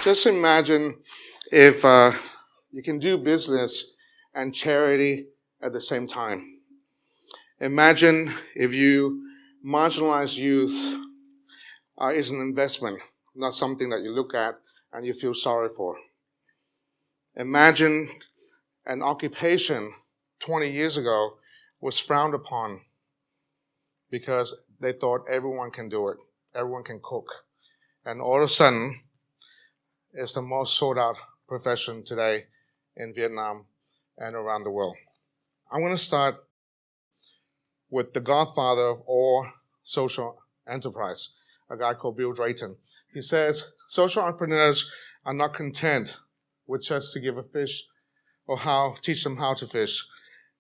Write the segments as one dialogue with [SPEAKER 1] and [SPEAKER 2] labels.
[SPEAKER 1] Just imagine if you can do business and charity at the same time. Imagine if you marginalized youth is an investment, not something that you look at and you feel sorry for. Imagine an occupation 20 years ago was frowned upon because they thought everyone can do it, everyone can cook. And all of a sudden, it's the most sought out profession today in Vietnam and around the world. I'm going to start with the godfather of all social enterprise, a guy called Bill Drayton. He says, social entrepreneurs are not content with just to give a fish or teach them how to fish.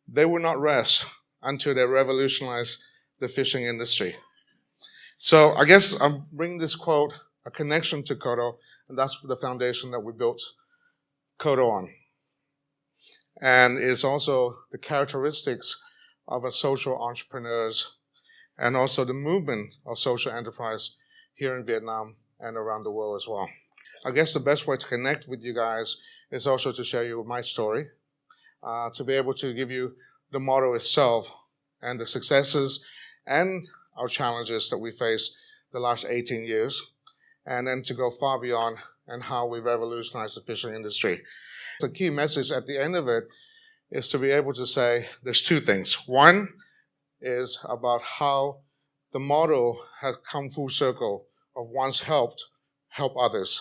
[SPEAKER 1] They will not rest until they revolutionize the fishing industry. So I guess I'm bringing this quote, a connection to Kodo, and that's the foundation that we built Kodo on. And it's also the characteristics of a social entrepreneurs and also the movement of social enterprise here in Vietnam and around the world as well. I guess the best way to connect with you guys is also to share you my story, to be able to give you the model itself and the successes and our challenges that we faced the last 18 years, and then to go far beyond and how we revolutionize the fishing industry. The key message at the end of it is to be able to say there's two things. One is about how the model has come full circle of once help others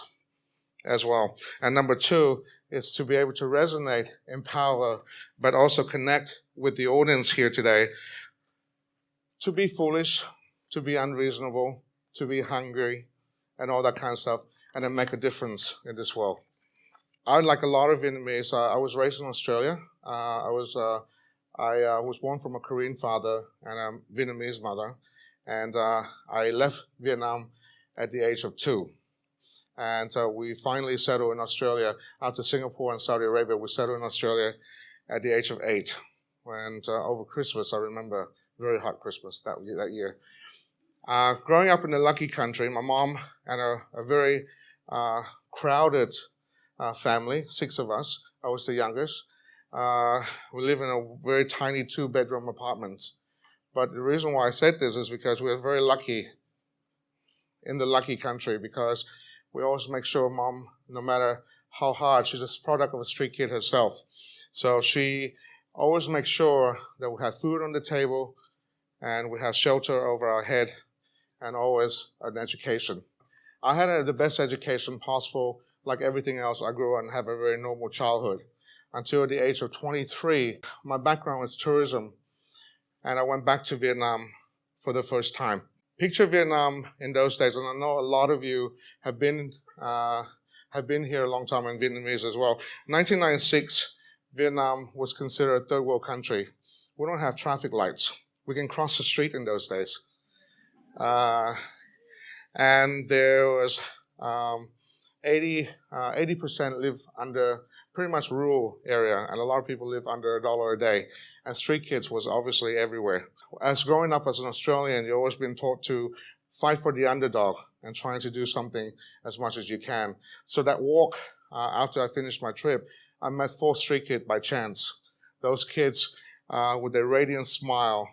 [SPEAKER 1] as well. And number two is to be able to resonate, empower, but also connect with the audience here today to be foolish, to be unreasonable, to be hungry, and all that kind of stuff, and then make a difference in this world. Like a lot of Vietnamese, I was raised in Australia. I was born from a Korean father and a Vietnamese mother, and I left Vietnam at the age of 2. And we finally settled in Australia. After Singapore and Saudi Arabia, we settled in Australia at the age of 8. And over Christmas, I remember, very hot Christmas that year. Growing up in a lucky country, my mom and a very crowded family, 6 of us. I was the youngest. We live in a very tiny 2-bedroom apartment. But the reason why I said this is because we are very lucky in the lucky country, because we always make sure mom, no matter how hard, she's a product of a street kid herself. So she always makes sure that we have food on the table and we have shelter over our head and always an education. I had the best education possible. Like everything else, I grew up and have a very normal childhood. Until the age of 23, my background was tourism, and I went back to Vietnam for the first time. Picture Vietnam in those days, and I know a lot of you have been here a long time, and Vietnamese as well. 1996, Vietnam was considered a third world country. We don't have traffic lights. We can cross the street in those days. And there was 80% live under pretty much rural area, and a lot of people live under $1 a day. And street kids was obviously everywhere. As growing up as an Australian, you've always been taught to fight for the underdog and trying to do something as much as you can. So that walk, after I finished my trip, I met 4 street kids by chance. Those kids with their radiant smile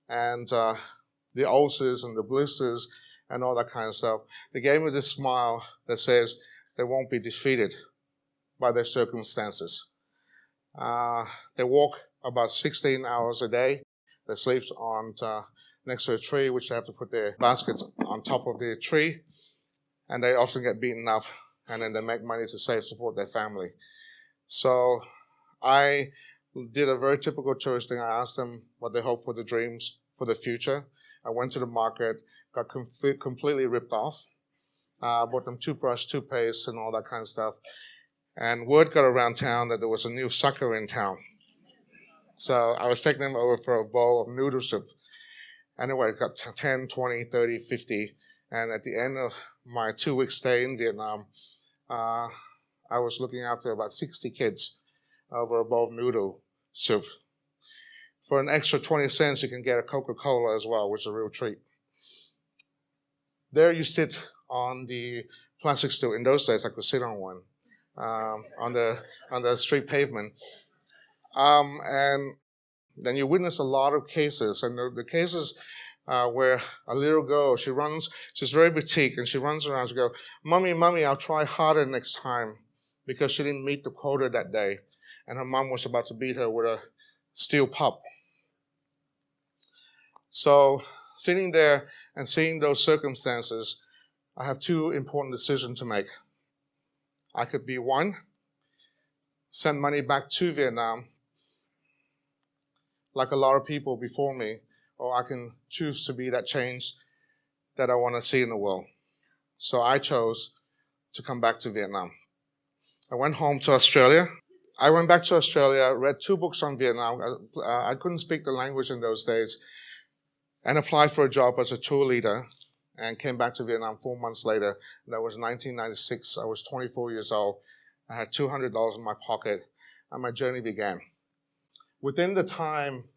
[SPEAKER 1] and the ulcers and the blisters and all that kind of stuff. They gave me this smile that says they won't be defeated by their circumstances. They walk about 16 hours a day. They sleep next to a tree, which they have to put their baskets on top of the tree. And they often get beaten up, and then they make money to support their family. So I did a very typical tourist thing. I asked them what they hope for the dreams for the future. I went to the market, got completely ripped off. Bought them toothbrush, toothpaste, and all that kind of stuff. And word got around town that there was a new sucker in town. So I was taking them over for a bowl of noodle soup. Anyway, I got 10, 20, 30, 50. And at the end of my 2-week stay in Vietnam, I was looking after about 60 kids over a bowl of noodle soup. For an extra 20 cents, you can get a Coca-Cola as well, which is a real treat. There you sit on the plastic stool. In those days, I could sit on one on the street pavement, and then you witness a lot of cases, and the cases where a little girl, she's very petite, and she runs around, she goes, "Mommy, Mommy, I'll try harder next time," because she didn't meet the quota that day, and her mom was about to beat her with a steel pup. So sitting there and seeing those circumstances, I have two important decisions to make. I could be one, send money back to Vietnam, like a lot of people before me, or I can choose to be that change that I want to see in the world. So I chose to come back to Vietnam. I went home to Australia. I went back to Australia, read 2 books on Vietnam. I couldn't speak the language in those days, and applied for a job as a tour leader, and came back to Vietnam 4 months later. That was 1996. I was 24 years old. I had $200 in my pocket, and my journey began. Within the time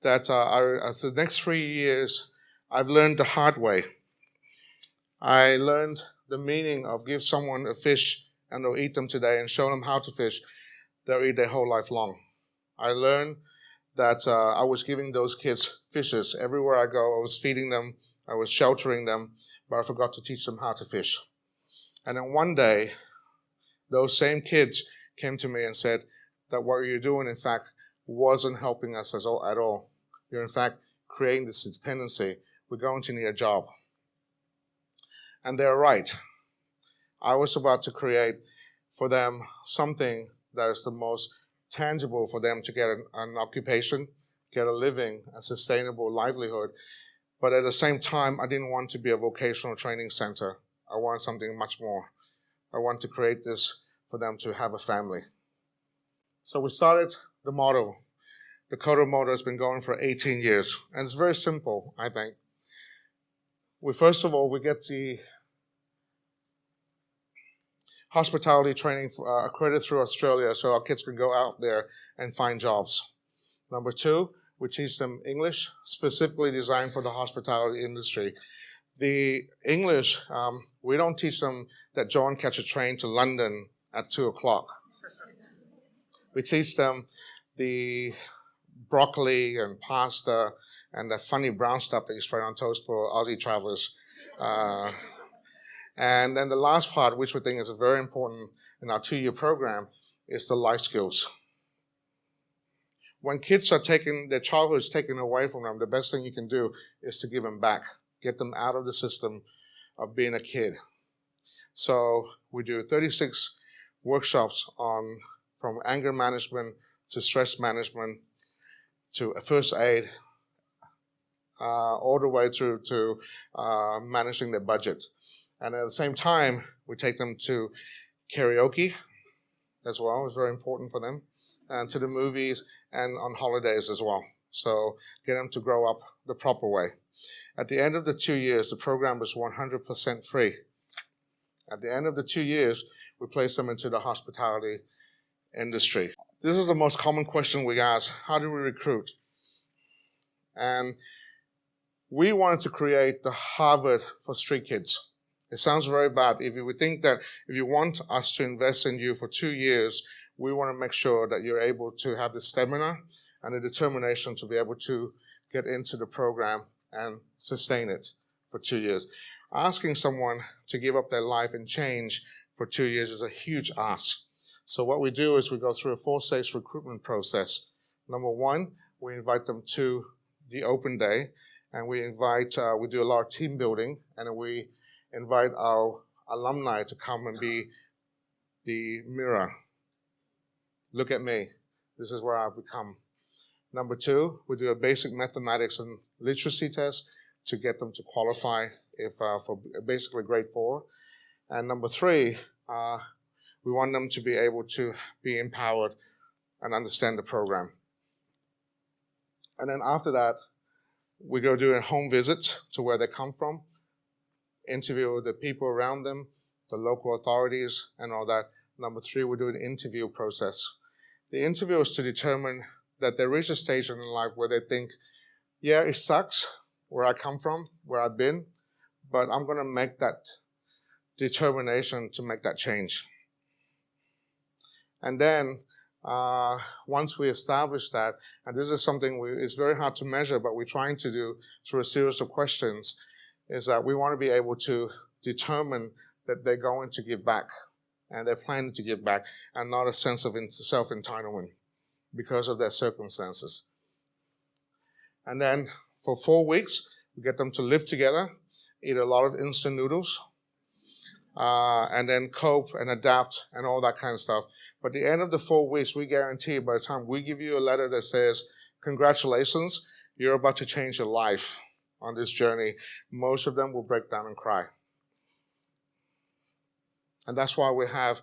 [SPEAKER 1] that the next 3 years, I've learned the hard way. I learned the meaning of give someone a fish and they'll eat them today, and show them how to fish, they'll eat their whole life long. I learned that I was giving those kids fishes. Everywhere I go, I was feeding them, I was sheltering them, but I forgot to teach them how to fish. And then one day, those same kids came to me and said that what you're doing, in fact, wasn't helping us at all. You're, in fact, creating this dependency. We're going to need a job. And they're right. I was about to create for them something that is the most tangible for them to get an occupation, get a living, a sustainable livelihood. But at the same time, I didn't want to be a vocational training center. I wanted something much more. I want to create this for them to have a family. So we started the model. The Kodo model has been going for 18 years. And it's very simple, I think. First of all, we get the hospitality training accredited through Australia so our kids can go out there and find jobs. Number 2, we teach them English, specifically designed for the hospitality industry. The English, we don't teach them that John catch a train to London at 2 o'clock. We teach them the broccoli and pasta and the funny brown stuff that you spread on toast for Aussie travelers. And then the last part, which we think is very important in our 2-year program, is the life skills. When kids are their childhood is taken away from them, the best thing you can do is to give them back, get them out of the system of being a kid. So we do 36 workshops from anger management to stress management to first aid, all the way through to managing their budget. And at the same time, we take them to karaoke as well. It's very important for them. And to the movies and on holidays as well. So get them to grow up the proper way. At the end of the 2 years, the program is 100% free. At the end of the 2 years, we place them into the hospitality industry. This is the most common question we ask. How do we recruit? And we wanted to create the Harvard for street kids. It sounds very bad. If you would think that if you want us to invest in you for 2 years, we want to make sure that you're able to have the stamina and the determination to be able to get into the program and sustain it for 2 years. Asking someone to give up their life and change for 2 years is a huge ask. So what we do is we go through a 4-stage recruitment process. Number 1, we invite them to the open day, and we do a lot of team building, and we invite our alumni to come and be the mirror. Look at me. This is where I've become. Number 2, we do a basic mathematics and literacy test to get them to qualify for basically grade 4. And number 3, we want them to be able to be empowered and understand the program. And then after that, we go do a home visit to where they come from, interview the people around them, the local authorities, and all that. Number 3, we do an interview process. The interview is to determine that there is a stage in life where they think, yeah, it sucks where I come from, where I've been, but I'm going to make that determination to make that change. And then once we establish that, and this is something it's very hard to measure, but we're trying to do through a series of questions, is that we want to be able to determine that they're going to give back and they're planning to give back, and not a sense of self-entitlement because of their circumstances. And then for 4 weeks, we get them to live together, eat a lot of instant noodles, and then cope and adapt and all that kind of stuff. But at the end of the 4 weeks, we guarantee by the time we give you a letter that says, congratulations, you're about to change your life on this journey, most of them will break down and cry. And that's why we have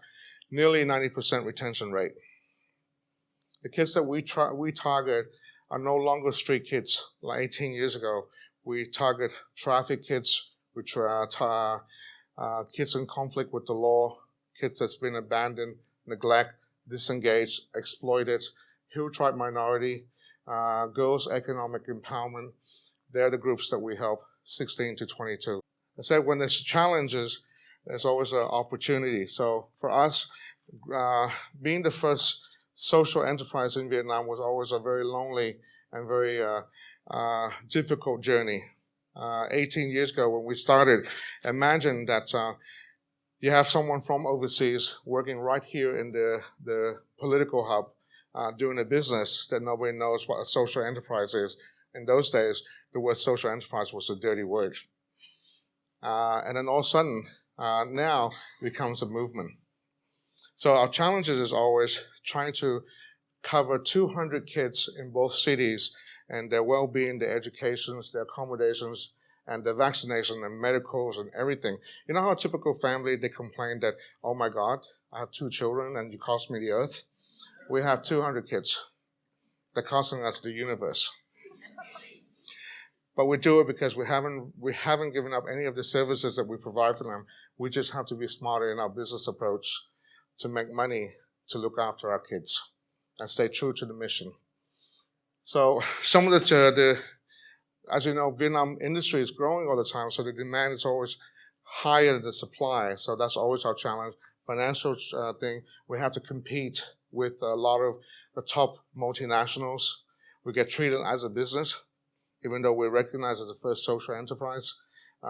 [SPEAKER 1] nearly 90% retention rate. The kids that we target are no longer street kids like 18 years ago. We target traffic kids, kids in conflict with the law, kids that's been abandoned, neglect, disengaged, exploited, Hill tribe minority, girls' economic empowerment. They're the groups that we help, 16 to 22. I said when there's challenges, there's always an opportunity. So for us, being the first social enterprise in Vietnam was always a very lonely and very difficult journey. 18 years ago when we started, imagine that you have someone from overseas working right here in the political hub, doing a business that nobody knows what a social enterprise is. In those days, the word social enterprise was a dirty word. And then all of a sudden, now it becomes a movement. So our challenges is always trying to cover 200 kids in both cities and their well-being, their educations, their accommodations, and their vaccination and medicals and everything. You know how a typical family, they complain that, oh my God, I have 2 children and you cost me the earth? We have 200 kids. They're costing us the universe. But we do it because we haven't given up any of the services that we provide for them. We just have to be smarter in our business approach to make money to look after our kids and stay true to the mission. So some of the as you know, Vietnam industry is growing all the time, so the demand is always higher than the supply. So that's always our challenge. Financial thing, we have to compete with a lot of the top multinationals. We get treated as a business, even though we're recognized as the first social enterprise.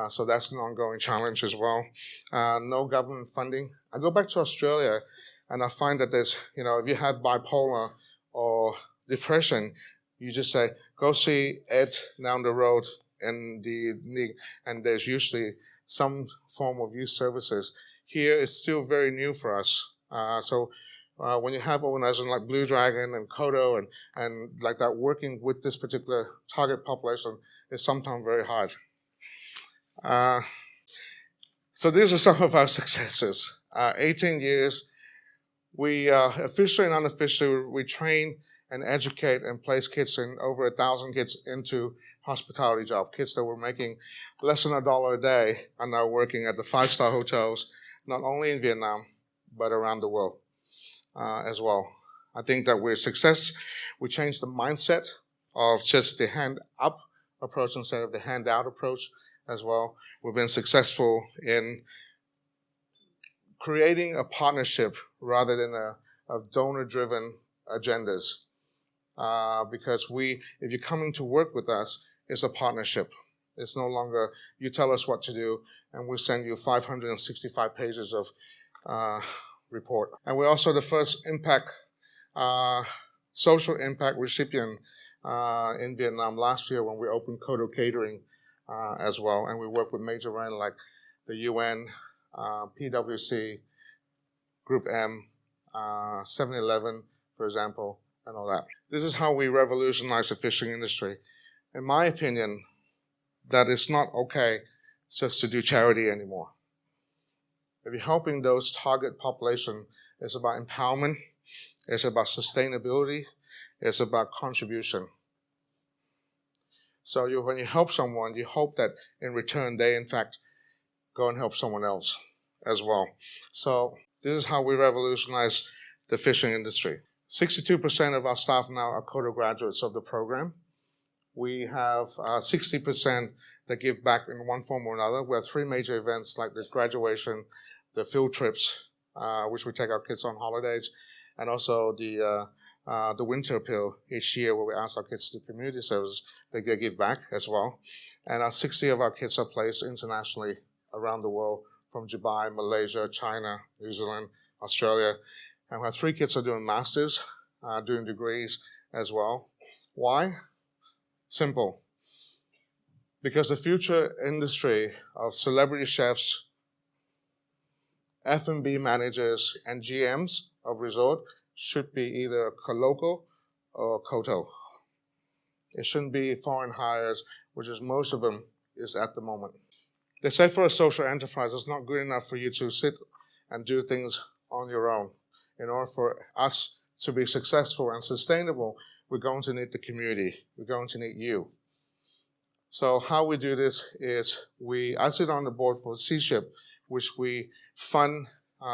[SPEAKER 1] So that's an ongoing challenge as well. No government funding. I go back to Australia and I find that there's, if you have bipolar or depression, you just say, go see Ed down the road and there's usually some form of youth services. Here it's still very new for us. So when you have organizations like Blue Dragon and Kodo and like that working with this particular target population, is sometimes very hard. So these are some of our successes. 18 years, we officially and unofficially, we train and educate and place kids in over 1,000 kids into hospitality job. Kids that were making less than $1 a day are now working at the 5-star hotels, not only in Vietnam, but around the world as well. I think that we're success. We changed the mindset of just the hand-up approach instead of the hand-out approach as well. We've been successful in creating a partnership rather than a donor-driven agendas. Because if you're coming to work with us, it's a partnership. It's no longer, you tell us what to do, and we'll send you 565 pages of report. And we're also the first social impact recipient in Vietnam last year when we opened Kodo Catering as well. And we work with major brands like the UN, PwC, Group M, 7-Eleven, for example, and all that. This is how we revolutionize the fishing industry. In my opinion, that it's not okay just to do charity anymore. If you're helping those target population, it's about empowerment, it's about sustainability, it's about contribution. So when you help someone, you hope that in return they in fact go and help someone else as well. So this is how we revolutionize the fishing industry. 62% of our staff now are Kodo graduates of the program. We have 60% that give back in one form or another. We have 3 major events like the graduation, the field trips, which we take our kids on holidays, and also the winter appeal each year where we ask our kids to do community service. They give back as well. And 60 of our kids are placed internationally around the world, from Dubai, Malaysia, China, New Zealand, Australia. And we have 3 kids are doing masters, doing degrees as well. Why? Simple. Because the future industry of celebrity chefs, F&B managers, and GMs of resort should be either local or Koto. It shouldn't be foreign hires, which is most of them is at the moment. They say for a social enterprise, it's not good enough for you to sit and do things on your own. In order for us to be successful and sustainable, we're going to need the community. We're going to need you. So how we do this is I sit on the board for C-SHIP, which we fund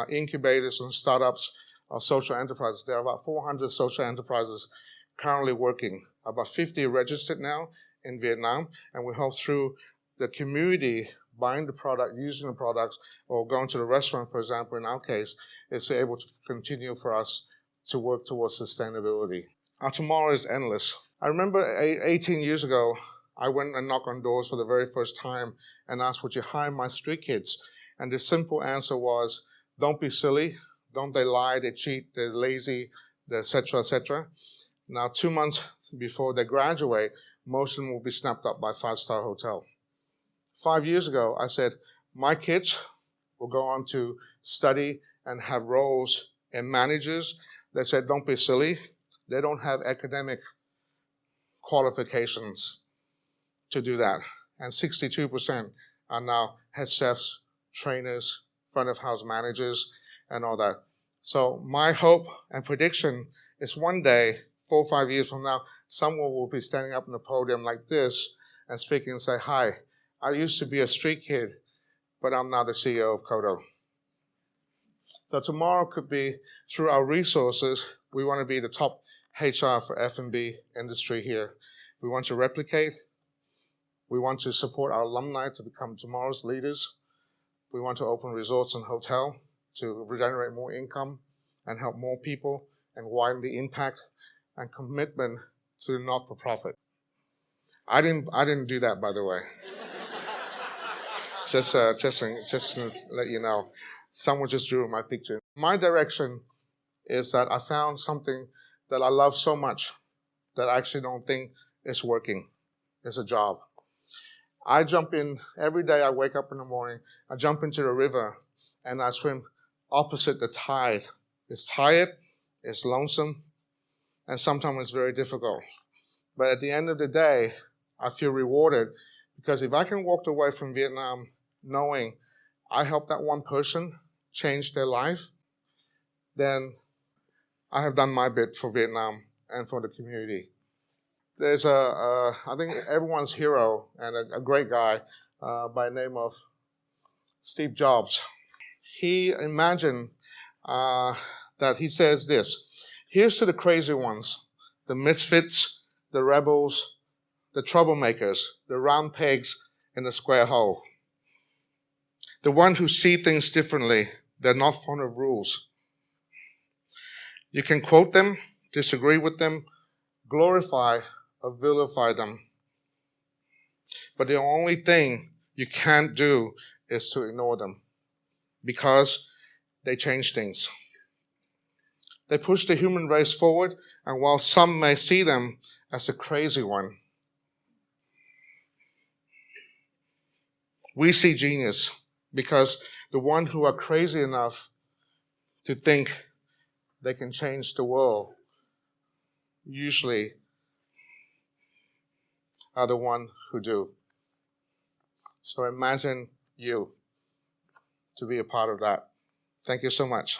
[SPEAKER 1] incubators and startups of social enterprises. There are about 400 social enterprises currently working, about 50 registered now in Vietnam, and we help through the community buying the product, using the products, or going to the restaurant, for example, in our case, is able to continue for us to work towards sustainability. Our tomorrow is endless. I remember 18 years ago, I went and knocked on doors for the very first time and asked, would you hire my street kids? And the simple answer was, don't be silly. Don't they lie, they cheat, they're lazy, et cetera, et cetera. Now, 2 months before they graduate, most of them will be snapped up by 5-star hotel. 5 years ago, I said, my kids will go on to study and have roles in managers. They said, don't be silly. They don't have academic qualifications to do that. And 62% are now head chefs, trainers, front of house managers, and all that. So my hope and prediction is one day, 4 or 5 years from now, someone will be standing up on the podium like this and speaking and say, hi, I used to be a street kid, but I'm now the CEO of Koto. So tomorrow could be, through our resources, we want to be the top HR for F&B industry here. We want to replicate. We want to support our alumni to become tomorrow's leaders. We want to open resorts and hotels to generate more income and help more people and widen the impact and commitment to not-for-profit. I didn't do that, by the way. just to let you know, someone just drew my picture. My direction is that I found something that I love so much that I actually don't think is working. It's a job. I jump in every day. I wake up in the morning. I jump into the river and I swim opposite the tide. It's tired, it's lonesome, and sometimes it's very difficult. But at the end of the day, I feel rewarded because if I can walk away from Vietnam knowing I helped that one person change their life, then I have done my bit for Vietnam and for the community. There's I think everyone's hero and a great guy by the name of Steve Jobs. He imagined that he says this, here's to the crazy ones, the misfits, the rebels, the troublemakers, the round pegs in the square hole. The ones who see things differently, they're not fond of rules. You can quote them, disagree with them, glorify or vilify them. But the only thing you can't do is to ignore them because they change things. They push the human race forward, and while some may see them as a crazy one, we see genius because the ones who are crazy enough to think they can change the world usually are the ones who do. So imagine you to be a part of that. Thank you so much.